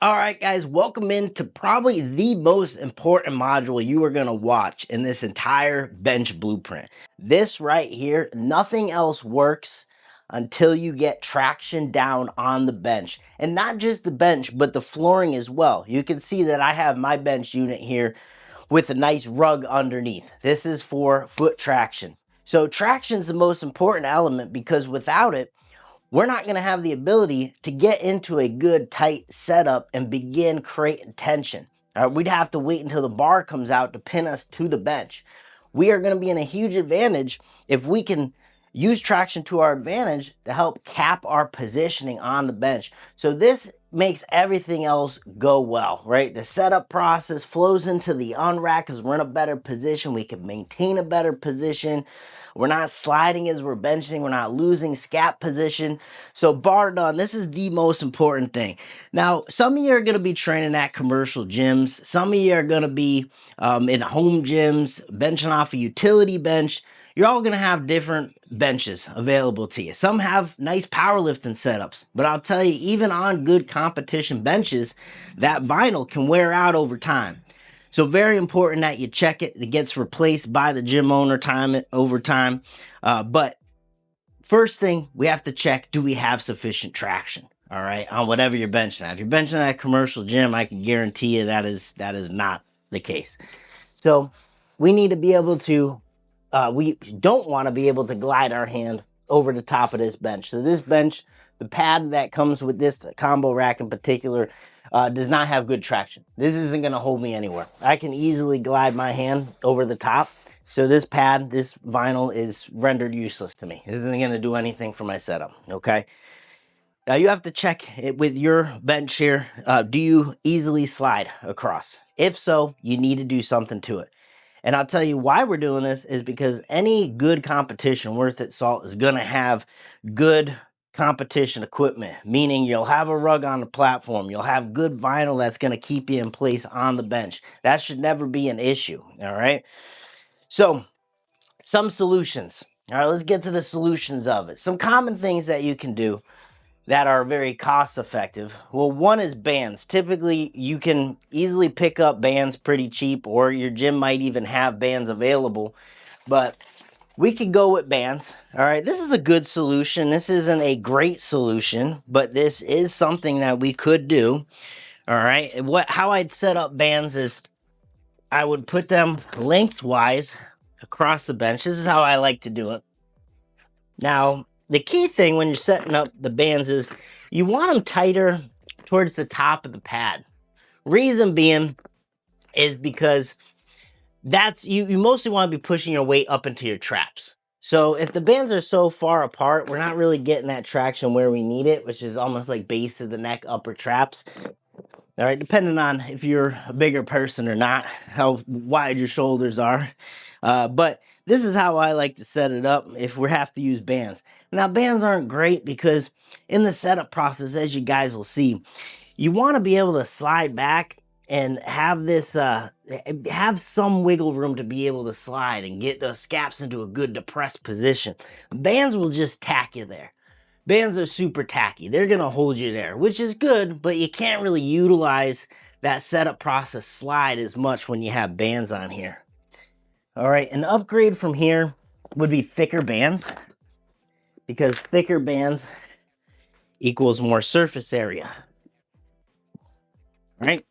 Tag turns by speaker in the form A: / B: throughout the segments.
A: All right, guys, welcome into probably the most important module you are going to watch in this entire bench blueprint. This right here, nothing else works until you get traction down on the bench. And not just the bench, but the flooring as well. You can see that I have my bench unit here with a nice rug underneath. This is for foot traction. So traction is the most important element because without it, we're not going to have the ability to get into a good tight setup and begin creating tension. We'd have to wait until the bar comes out to pin us to the bench. We are going to be in a huge advantage if we can use traction to our advantage to help cap our positioning on the bench. So this makes everything else go well, right? The setup process flows into the unrack because we're in a better position. We can maintain a better position. We're not sliding as we're benching. We're not losing scap position. So bar none, this is the most important thing. Now, some of you are going to be training at commercial gyms. Some of you are going to be in home gyms, benching off a utility bench. You're all going to have different benches available to you. Some have nice powerlifting setups, but I'll tell you, even on good competition benches, that vinyl can wear out over time. So very important that you check it. It gets replaced by the gym owner over time. But first thing we have to check, do we have sufficient traction? All right, on whatever you're benching at. If you're benching at a commercial gym, I can guarantee you that is not the case. So we need to be able to, we don't want to be able to glide our hand over the top of this bench. So this bench, the pad that comes with this combo rack in particular, does not have good traction. This isn't going to hold me anywhere. I can easily glide my hand over the top. So this pad, this vinyl is rendered useless to me. It isn't going to do anything for my setup, okay? Now you have to check it with your bench here. Do you easily slide across? If so, you need to do something to it. And I'll tell you why we're doing this is because any good competition worth its salt is going to have good competition equipment, meaning you'll have a rug on the platform, you'll have good vinyl that's going to keep you in place on the bench. That should never be an issue, all right? So, some solutions. All right, let's get to the solutions of it. Some common things that you can do that are very cost effective. Well, one is bands. Typically, you can easily pick up bands pretty cheap, or your gym might even have bands available, but we could go with bands. All right, this is a good solution. This isn't a great solution, but this is something that we could do. All right, how I'd set up bands is I would put them lengthwise across the bench. This is how I like to do it. Now, the key thing when you're setting up the bands is you want them tighter towards the top of the pad. Reason being is because that's you mostly want to be pushing your weight up into your traps. So if the bands are so far apart, we're not really getting that traction where we need it, which is almost like base of the neck, upper traps. All right, depending on if you're a bigger person or not, how wide your shoulders are. But this is how I like to set it up if we have to use bands. Now, bands aren't great because in the setup process, as you guys will see, you want to be able to slide back and have this, have some wiggle room to be able to slide and get the scaps into a good depressed position. Bands will just tack you there. Bands are super tacky. They're going to hold you there, which is good, but you can't really utilize that setup process slide as much when you have bands on here. All right, an upgrade from here would be thicker bands, because thicker bands equals more surface area. All right,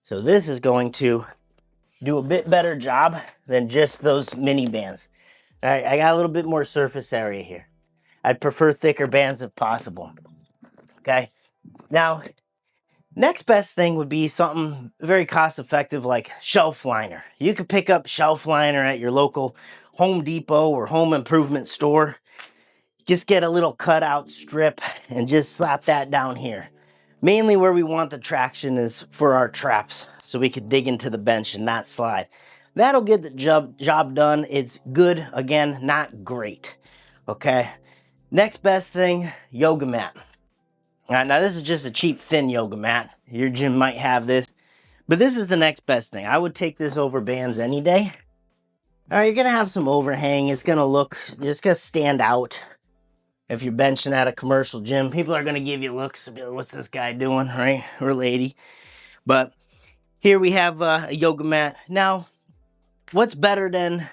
A: so this is going to do a bit better job than just those mini bands. All right, I got a little bit more surface area here. I'd prefer thicker bands if possible. Okay, now next best thing would be something very cost effective like shelf liner. You could pick up shelf liner at your local Home Depot or home improvement store. Just get a little cutout strip and just slap that down here. Mainly where we want the traction is for our traps, so we could dig into the bench and not slide. That'll get the job done. It's good, again, not great. Okay. Next best thing, yoga mat. All right, now this is just a cheap, thin yoga mat. Your gym might have this, but this is the next best thing. I would take this over bands any day. All right, you're gonna have some overhang. It's gonna stand out. If you're benching at a commercial gym, people are going to give you looks, be like, what's this guy doing, right? Or lady. But here we have a yoga mat. Now, what's better than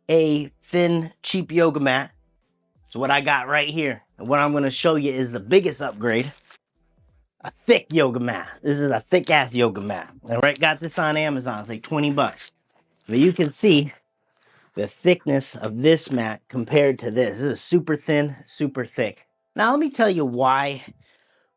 A: a thin, cheap yoga mat? It's what I got right here. And what I'm going to show you is the biggest upgrade. A thick yoga mat. This is a thick ass yoga mat. All right, got this on Amazon. It's like 20 bucks. But you can see the thickness of this mat compared to this. This is super thin, super thick. Now, let me tell you why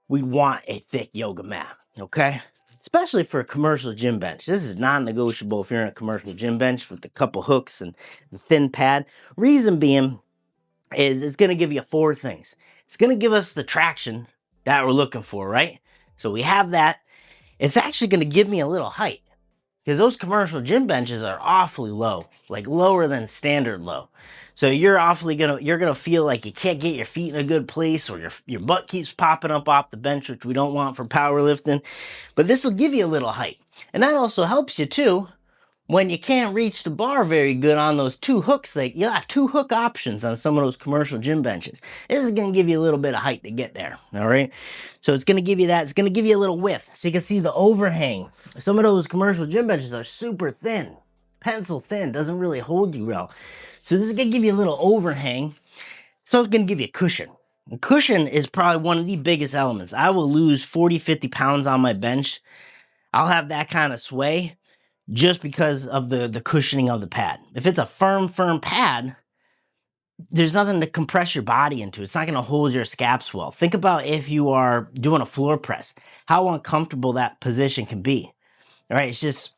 A: we want a thick yoga mat, okay? Especially for a commercial gym bench. This is non-negotiable if you're in a commercial gym bench with a couple hooks and the thin pad. Reason being is it's going to give you four things. It's going to give us the traction that we're looking for, right? So we have that. It's actually going to give me a little height because those commercial gym benches are awfully low, like lower than standard low. So you're gonna feel like you can't get your feet in a good place, or your butt keeps popping up off the bench, which we don't want for powerlifting. But this will give you a little height, and that also helps you too when you can't reach the bar very good on those two hooks. Like, you'll have two hook options on some of those commercial gym benches. This is going to give you a little bit of height to get there. All right. So it's going to give you that. It's going to give you a little width so you can see the overhang. Some of those commercial gym benches are super thin, pencil thin, doesn't really hold you well. So this is going to give you a little overhang. So it's going to give you a cushion. And cushion is probably one of the biggest elements. I will lose 40, 50 pounds on my bench. I'll have that kind of sway just because of the cushioning of the pad. If it's a firm pad, there's nothing to compress your body into. It's not going to hold your scaps well. Think about if you are doing a floor press, how uncomfortable that position can be. All right, it's just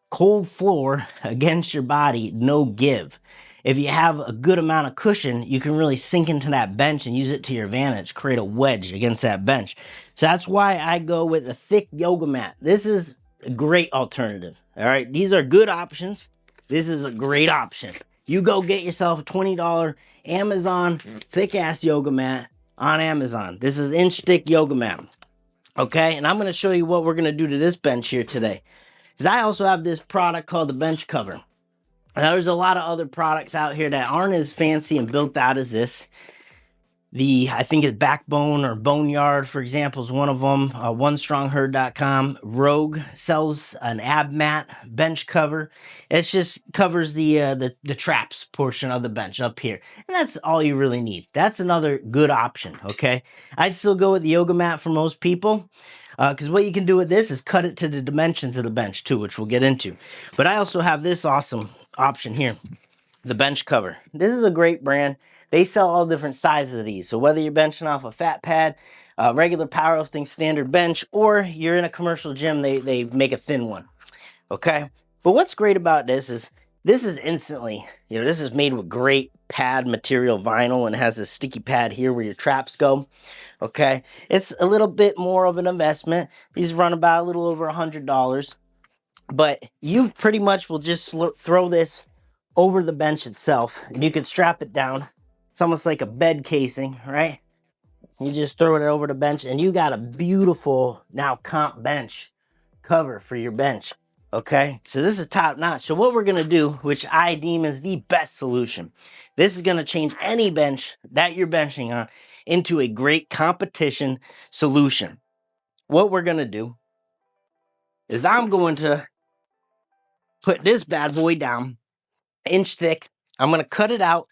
A: cold floor against your body, no give. If you have a good amount of cushion, you can really sink into that bench and use it to your advantage, create a wedge against that bench. So that's why I go with a thick yoga mat. This is a great alternative. All right, these are good options. This is a great option. You go get yourself a $20 Amazon thick ass yoga mat on Amazon. This is inch thick yoga mat. Okay, and I'm going to show you what we're going to do to this bench here today. Because I also have this product called the bench cover. Now, there's a lot of other products out here that aren't as fancy and built out as this. I think it's Backbone or Boneyard, for example, is one of them. OneStrongHerd.com. Rogue sells an ab mat bench cover. It just covers the traps portion of the bench up here. And that's all you really need. That's another good option, okay? I'd still go with the yoga mat for most people. Because what you can do with this is cut it to the dimensions of the bench too, which we'll get into. But I also have this awesome option here, the bench cover. This is a great brand. They sell all different sizes of these. So whether you're benching off a fat pad, regular powerlifting standard bench, or you're in a commercial gym, they make a thin one. Okay? But what's great about this is instantly, this is made with great pad material vinyl and has a sticky pad here where your traps go. Okay? It's a little bit more of an investment. These run about a little over $100. But you pretty much will just throw this over the bench itself, and you can strap it down. It's almost like a bed casing, right? You just throw it over the bench, and you got a beautiful now comp bench cover for your bench. Okay, so this is top notch. So what we're gonna do, which I deem as the best solution, this is gonna change any bench that you're benching on into a great competition solution. What we're gonna do is I'm going to put this bad boy down, inch thick. I'm going to cut it out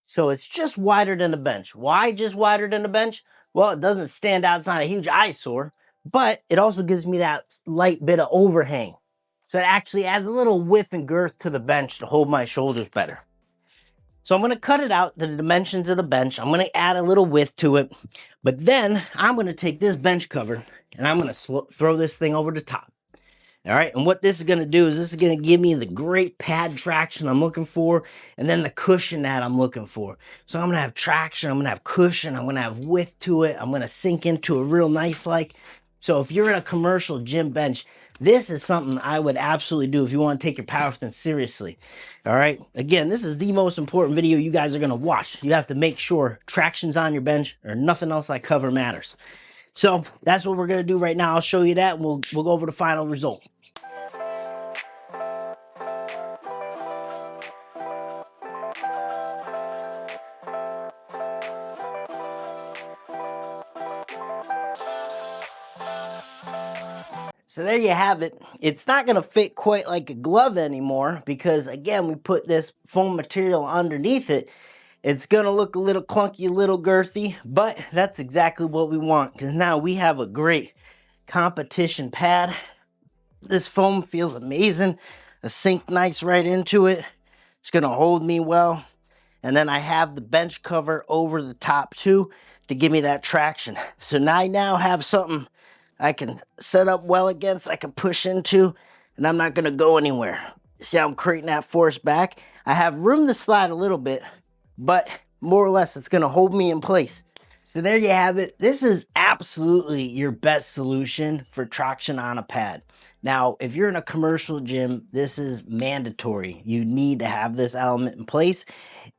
A: so it's just wider than the bench. Why just wider than the bench? Well, it doesn't stand out. It's not a huge eyesore, but it also gives me that light bit of overhang. So it actually adds a little width and girth to the bench to hold my shoulders better. So I'm going to cut it out to the dimensions of the bench. I'm going to add a little width to it. But then I'm going to take this bench cover and I'm going to throw this thing over the top. All right, and what this is going to do is this is going to give me the great pad traction I'm looking for, and then the cushion that I'm looking for. So I'm going to have traction, I'm going to have cushion, I'm going to have width to it, I'm going to sink into it real nice like. So if you're in a commercial gym bench, this is something I would absolutely do if you want to take your powerlifting seriously. All right, again, this is the most important video you guys are going to watch. You have to make sure traction's on your bench or nothing else I cover matters. So that's what we're going to do right now. I'll show you that, and we'll go over the final result. So there you have it. It's not going to fit quite like a glove anymore because, again, we put this foam material underneath it. It's going to look a little clunky, a little girthy, but that's exactly what we want because now we have a great competition pad. This foam feels amazing. I sink nice right into it. It's going to hold me well. And then I have the bench cover over the top too to give me that traction. So now I now have something I can set up well against, I can push into, and I'm not going to go anywhere. See how I'm creating that force back? I have room to slide a little bit, but more or less it's going to hold me in place. So there you have it. This is absolutely your best solution for traction on a pad. Now, if you're in a commercial gym, this is mandatory. You need to have this element in place.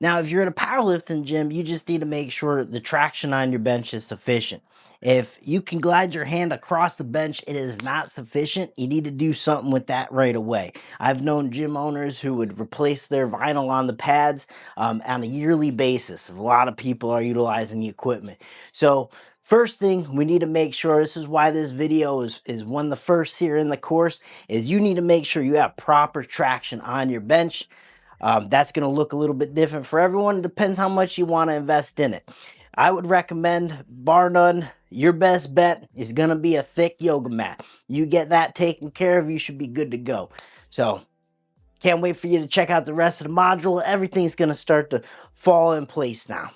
A: Now, if you're in a powerlifting gym, you just need to make sure the traction on your bench is sufficient. If you can glide your hand across the bench, it is not sufficient. You need to do something with that right away. I've known gym owners who would replace their vinyl on the pads on a yearly basis. A lot of people are utilizing the equipment. So first thing we need to make sure, this is why this video is one of the first here in the course, is you need to make sure you have proper traction on your bench. That's going to look a little bit different for everyone. It depends how much you want to invest in it. I would recommend, bar none, your best bet is going to be a thick yoga mat. You get that taken care of, you should be good to go. So can't wait for you to check out the rest of the module. Everything's going to start to fall in place now.